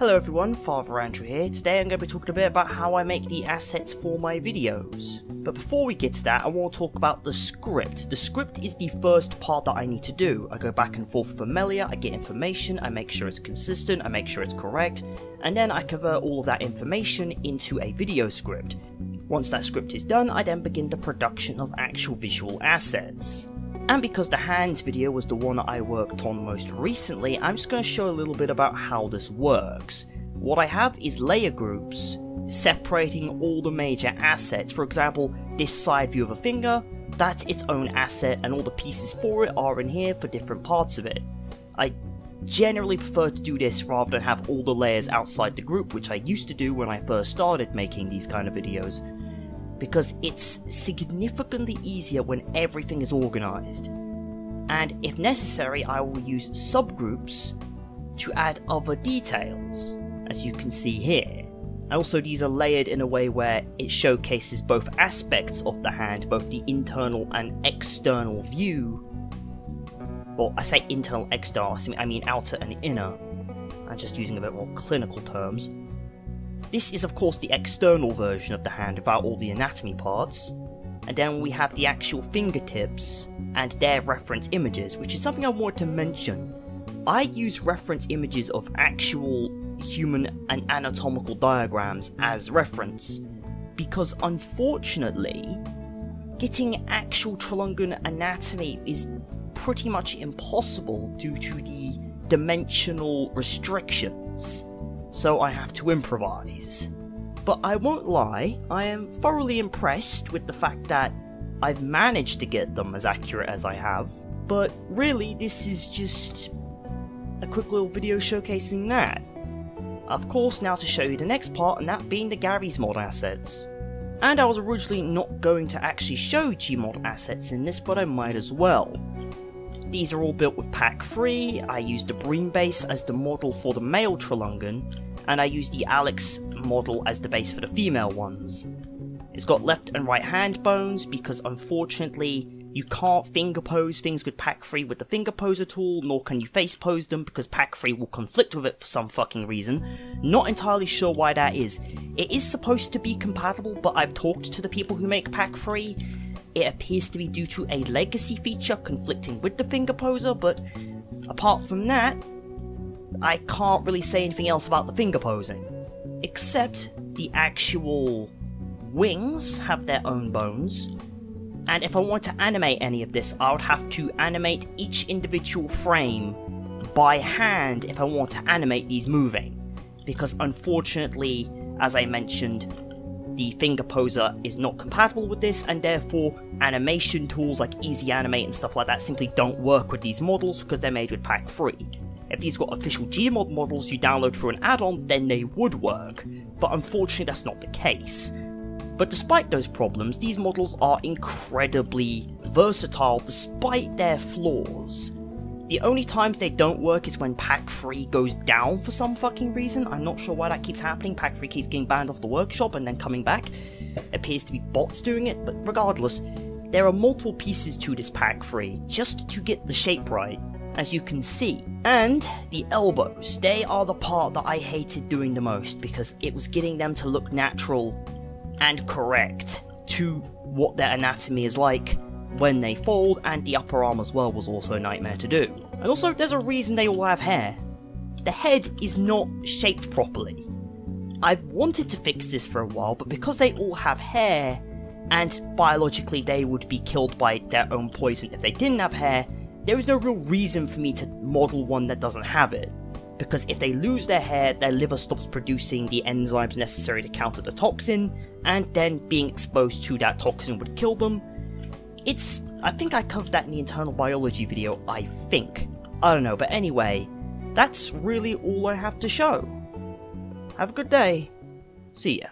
Hello everyone, Father Andrew here. Today I'm going to be talking a bit about how I make the assets for my videos. But before we get to that, I want to talk about the script. The script is the first part that I need to do. I go back and forth with Amelia, I get information, I make sure it's consistent, I make sure it's correct, and then I convert all of that information into a video script. Once that script is done, I then begin the production of actual visual assets. And because the hands video was the one that I worked on most recently, I'm just going to show a little bit about how this works. What I have is layer groups separating all the major assets. For example, this side view of a finger, that's its own asset and all the pieces for it are in here for different parts of it. I generally prefer to do this rather than have all the layers outside the group, which I used to do when I first started making these kind of videos, because it's significantly easier when everything is organized. And if necessary, I will use subgroups to add other details, as you can see here. And also these are layered in a way where it showcases both aspects of the hand, both the internal and external view. Well, I say internal, external, I mean outer and inner. I'm just using a bit more clinical terms. This is of course the external version of the hand without all the anatomy parts, and then we have the actual fingertips and their reference images, which is something I wanted to mention. I use reference images of actual human and anatomical diagrams as reference, because unfortunately, getting actual Tralungan anatomy is pretty much impossible due to the dimensional restrictions. So I have to improvise. But I won't lie, I am thoroughly impressed with the fact that I've managed to get them as accurate as I have, but really this is just a quick little video showcasing that. Of course, now to show you the next part, and that being the Gary's mod assets. And I was originally not going to actually show Gmod assets in this, but I might as well. These are all built with pack 3, I used the Bream base as the model for the male Tralungan, and I used the Alex model as the base for the female ones. It's got left and right hand bones, because unfortunately you can't finger pose things with pack 3 with the finger poser tool, nor can you face pose them because pack 3 will conflict with it for some fucking reason. Not entirely sure why that is. It is supposed to be compatible, but I've talked to the people who make pack 3. It appears to be due to a legacy feature conflicting with the finger poser, but apart from that, I can't really say anything else about the finger posing. Except the actual wings have their own bones, and if I want to animate any of this, I would have to animate each individual frame by hand if I want to animate these moving, because unfortunately, as I mentioned, the finger poser is not compatible with this, and therefore animation tools like Easy Animate and stuff like that simply don't work with these models because they're made with pack 3. If these were official Gmod models you download through an add-on, then they would work, but unfortunately that's not the case. But despite those problems, these models are incredibly versatile despite their flaws. The only times they don't work is when pack 3 goes down for some fucking reason. I'm not sure why that keeps happening. Pack 3 keeps getting banned off the workshop and then coming back. It appears to be bots doing it, but regardless, there are multiple pieces to this pack 3 just to get the shape right, as you can see. And the elbows, they are the part that I hated doing the most, because it was getting them to look natural and correct to what their anatomy is like when they fold, and the upper arm as well was also a nightmare to do. And also, there's a reason they all have hair. The head is not shaped properly. I've wanted to fix this for a while, but because they all have hair, and biologically they would be killed by their own poison if they didn't have hair, there is no real reason for me to model one that doesn't have it. Because if they lose their hair, their liver stops producing the enzymes necessary to counter the toxin, and then being exposed to that toxin would kill them. I think I covered that in the internal biology video, I think. I don't know, but anyway, that's really all I have to show. Have a good day. See ya.